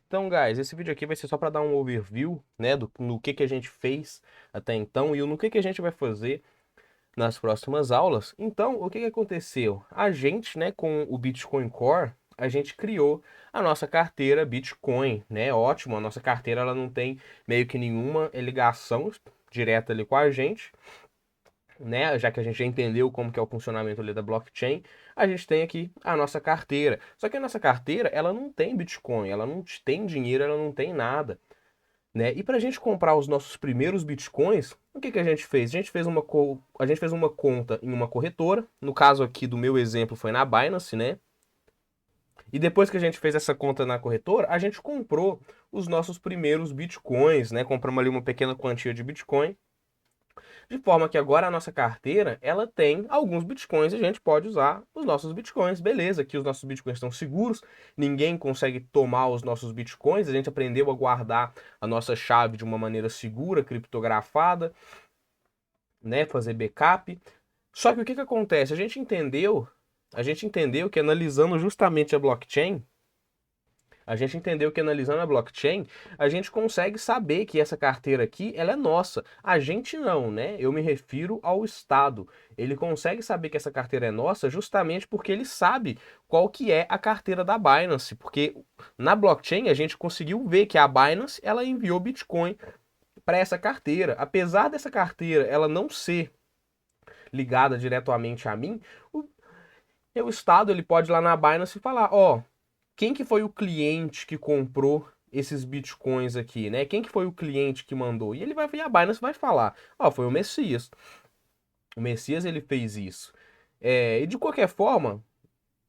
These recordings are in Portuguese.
Então, guys, esse vídeo aqui vai ser só para dar um overview, né, no que a gente fez até então e no que a gente vai fazer nas próximas aulas. Então, o que aconteceu? A gente, né, com o Bitcoin Core, a gente criou a nossa carteira Bitcoin, né? Ótimo, a nossa carteira ela não tem meio que nenhuma ligação direta ali com a gente, né? Já que a gente já entendeu como que é o funcionamento ali da blockchain, a gente tem aqui a nossa carteira. Só que a nossa carteira, ela não tem Bitcoin, ela não tem dinheiro, ela não tem nada, né? E para a gente comprar os nossos primeiros Bitcoins, o que a gente fez? A gente fez uma conta em uma corretora, no caso aqui do meu exemplo foi na Binance, né? E depois que a gente fez essa conta na corretora, a gente comprou os nossos primeiros Bitcoins, né? Compramos ali uma pequena quantia de Bitcoin. De forma que agora a nossa carteira, ela tem alguns bitcoins e a gente pode usar os nossos bitcoins. Beleza, aqui os nossos bitcoins estão seguros, ninguém consegue tomar os nossos bitcoins, a gente aprendeu a guardar a nossa chave de uma maneira segura, criptografada, né, fazer backup. Só que o que acontece? A gente entendeu que analisando justamente a blockchain, a gente consegue saber que essa carteira aqui, ela é nossa. A gente não, né? Eu me refiro ao Estado. Ele consegue saber que essa carteira é nossa justamente porque ele sabe qual que é a carteira da Binance, porque na blockchain a gente conseguiu ver que a Binance, ela enviou Bitcoin para essa carteira. Apesar dessa carteira ela não ser ligada diretamente a mim, o Estado ele pode ir lá na Binance e falar, ó, quem que foi o cliente que comprou esses bitcoins aqui, né? Quem que foi o cliente que mandou? E ele vai, e a Binance vai falar, ó, foi o Messias. O Messias ele fez isso. E de qualquer forma,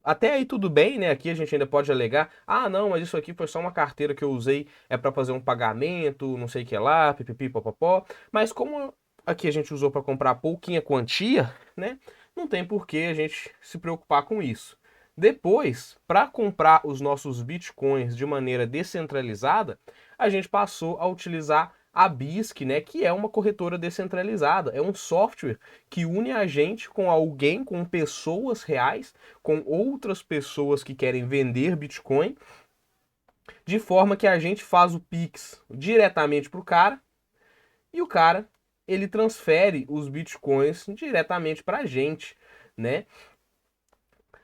até aí tudo bem, né? Aqui a gente ainda pode alegar, ah, não, mas isso aqui foi só uma carteira que eu usei, é para fazer um pagamento, não sei o que lá, pipipi, popopó. Mas como aqui a gente usou para comprar pouquinha quantia, né? Não tem por que a gente se preocupar com isso. Depois, para comprar os nossos bitcoins de maneira descentralizada, a gente passou a utilizar a BISC, né, que é uma corretora descentralizada, é um software que une a gente com alguém, com pessoas reais, com outras pessoas que querem vender Bitcoin, de forma que a gente faz o Pix diretamente para o cara e o cara ele transfere os Bitcoins diretamente para a gente, né?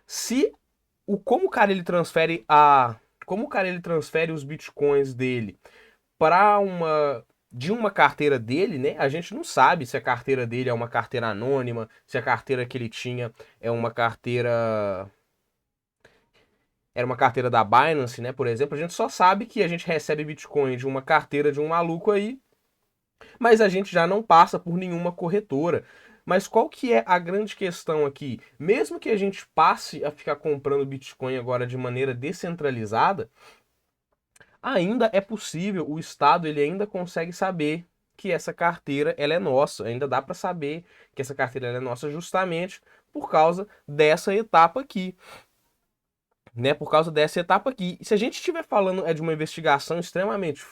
Se o como o cara ele transfere os Bitcoins dele para uma carteira dele, né? A gente não sabe se a carteira dele é uma carteira anônima, se a carteira que ele tinha é uma carteira era uma carteira da Binance, né, por exemplo. A gente só sabe que a gente recebe Bitcoin de uma carteira de um maluco aí, mas a gente já não passa por nenhuma corretora. Mas qual que é a grande questão aqui? Mesmo que a gente passe a ficar comprando Bitcoin agora de maneira descentralizada, ainda é possível, o Estado ele ainda consegue saber que essa carteira ela é nossa, ainda dá para saber que essa carteira ela é nossa justamente por causa dessa etapa aqui, né, por causa dessa etapa aqui. E se a gente estiver falando de uma investigação extremamente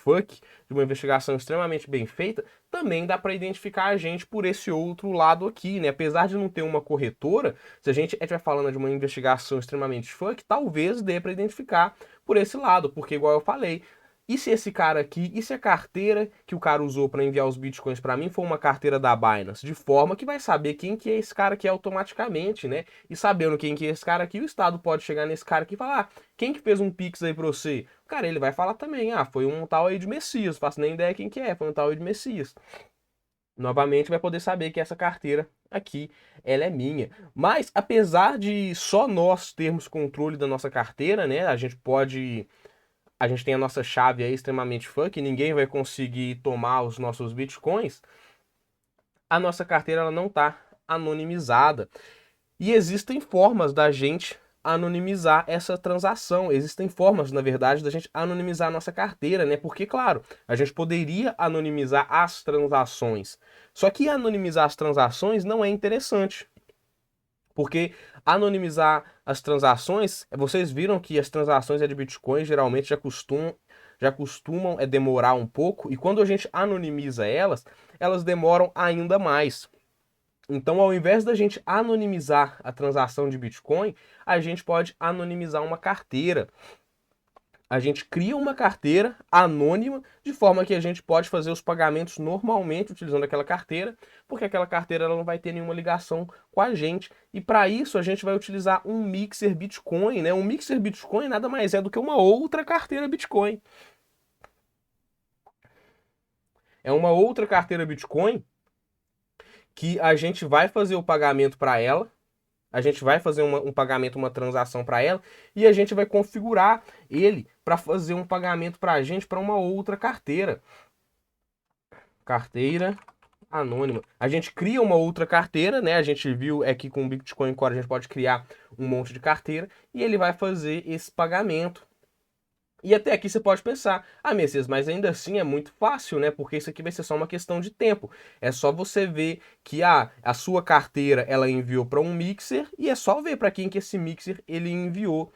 de uma investigação extremamente bem feita, também dá para identificar a gente por esse outro lado aqui, né? Apesar de não ter uma corretora, se a gente estiver falando de uma investigação extremamente talvez dê para identificar por esse lado, porque igual eu falei, e se esse cara aqui, e se a carteira que o cara usou para enviar os bitcoins para mim for uma carteira da Binance, de forma que vai saber quem que é esse cara aqui automaticamente, né? E sabendo quem que é esse cara aqui, o Estado pode chegar nesse cara aqui e falar, ah, quem que fez um Pix aí pra você? O cara, ele vai falar também, ah, foi um tal aí de Messias, faço nem ideia quem que é, foi um tal aí de Messias. Novamente vai poder saber que essa carteira aqui, ela é minha. Mas, apesar de só nós termos controle da nossa carteira, né, a gente tem a nossa chave aí extremamente funk, ninguém vai conseguir tomar os nossos bitcoins, a nossa carteira ela não está anonimizada. E existem formas da gente anonimizar essa transação. Existem formas, na verdade, da gente anonimizar a nossa carteira, né? Porque, claro, a gente poderia anonimizar as transações. Só que anonimizar as transações não é interessante. Porque anonimizar as transações, vocês viram que as transações de Bitcoin geralmente já costumam demorar um pouco, e quando a gente anonimiza elas, elas demoram ainda mais. Então, ao invés da gente anonimizar a transação de Bitcoin, a gente pode anonimizar uma carteira. A gente cria uma carteira anônima, de forma que a gente pode fazer os pagamentos normalmente utilizando aquela carteira, porque aquela carteira ela não vai ter nenhuma ligação com a gente. E para isso a gente vai utilizar um mixer Bitcoin, né? Um mixer Bitcoin nada mais é do que uma outra carteira Bitcoin. É uma outra carteira Bitcoin que a gente vai fazer o pagamento para ela. A gente vai fazer um pagamento, uma transação para ela, e a gente vai configurar ele para fazer um pagamento para a gente para uma outra carteira. Carteira anônima. A gente cria uma outra carteira, né? A gente viu aqui com o Bitcoin Core a gente pode criar um monte de carteira e ele vai fazer esse pagamento. E até aqui você pode pensar, ah, Messias, mas ainda assim é muito fácil, né? Porque isso aqui vai ser só uma questão de tempo. É só você ver que a sua carteira ela enviou para um mixer e é só ver para quem que esse mixer ele enviou.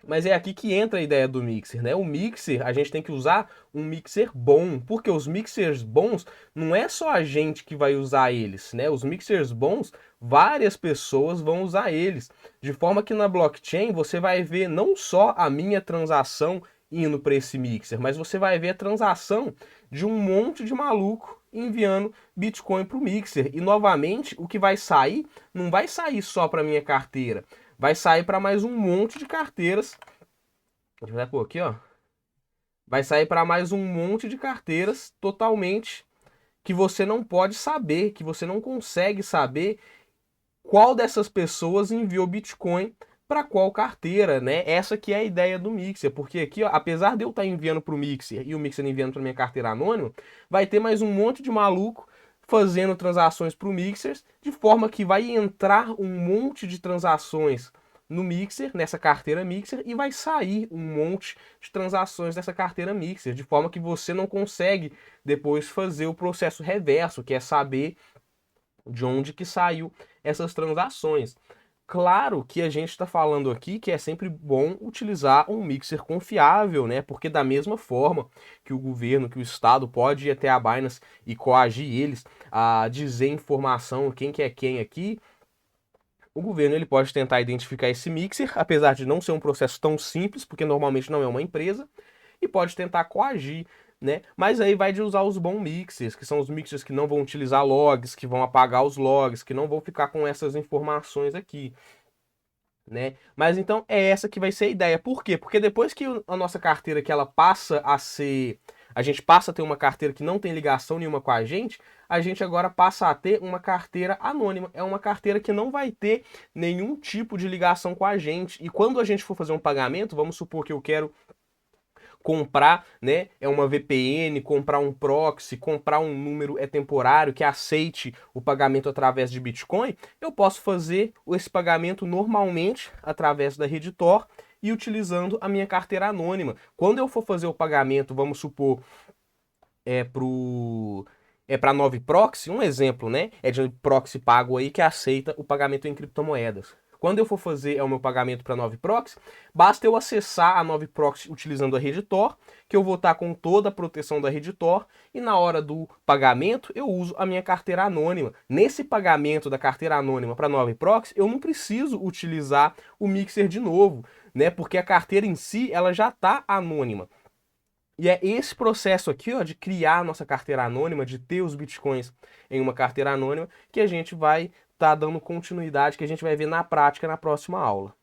Mas é aqui que entra a ideia do mixer, né? O mixer, a gente tem que usar um mixer bom, porque os mixers bons não é só a gente que vai usar eles, né? Os mixers bons, várias pessoas vão usar eles, de forma que na blockchain você vai ver não só a minha transação indo para esse mixer, mas você vai ver a transação de um monte de maluco enviando Bitcoin para o mixer. E novamente, o que vai sair não vai sair só para minha carteira, vai sair para mais um monte de carteiras. A gente vai pôr aqui, ó. Vai sair para mais um monte de carteiras totalmente que você não pode saber, que você não consegue saber qual dessas pessoas enviou Bitcoin para qual carteira, né? Essa que é a ideia do Mixer, porque aqui, ó, apesar de eu estar enviando para o Mixer e o Mixer enviando para minha carteira anônima, vai ter mais um monte de maluco fazendo transações para o Mixer, de forma que vai entrar um monte de transações no Mixer, nessa carteira Mixer, e vai sair um monte de transações dessa carteira Mixer, de forma que você não consegue depois fazer o processo reverso, que é saber de onde que saiu essas transações. Claro que a gente está falando aqui que é sempre bom utilizar um mixer confiável, né? Porque da mesma forma que o governo, que o Estado pode ir até a Binance e coagir eles a dizer informação, quem que é quem aqui, o governo ele pode tentar identificar esse mixer, apesar de não ser um processo tão simples, porque normalmente não é uma empresa, e pode tentar coagir, né? Mas aí vai de usar os bons mixers, que são os mixers que não vão utilizar logs, que vão apagar os logs, que não vão ficar com essas informações aqui, né? Mas então é essa que vai ser a ideia. Por quê? Porque depois que a nossa carteira que ela passa a ser, a gente passa a ter uma carteira que não tem ligação nenhuma com a gente agora passa a ter uma carteira anônima. É uma carteira que não vai ter nenhum tipo de ligação com a gente. E quando a gente for fazer um pagamento, vamos supor que eu quero comprar, né, é uma VPN, comprar um proxy, comprar um número temporário que aceite o pagamento através de Bitcoin, eu posso fazer esse pagamento normalmente através da rede Tor e utilizando a minha carteira anônima. Quando eu for fazer o pagamento, vamos supor, para 9proxy, um exemplo, né? É de proxy pago aí que aceita o pagamento em criptomoedas. Quando eu for fazer o meu pagamento para 9proxy, basta eu acessar a 9proxy utilizando a rede Tor, que eu vou estar com toda a proteção da rede Tor, e na hora do pagamento eu uso a minha carteira anônima. Nesse pagamento da carteira anônima para 9proxy, eu não preciso utilizar o mixer de novo, né? Porque a carteira em si ela já está anônima. E é esse processo aqui, ó, de criar a nossa carteira anônima, de ter os bitcoins em uma carteira anônima, que a gente vai estar dando continuidade, que a gente vai ver na prática na próxima aula.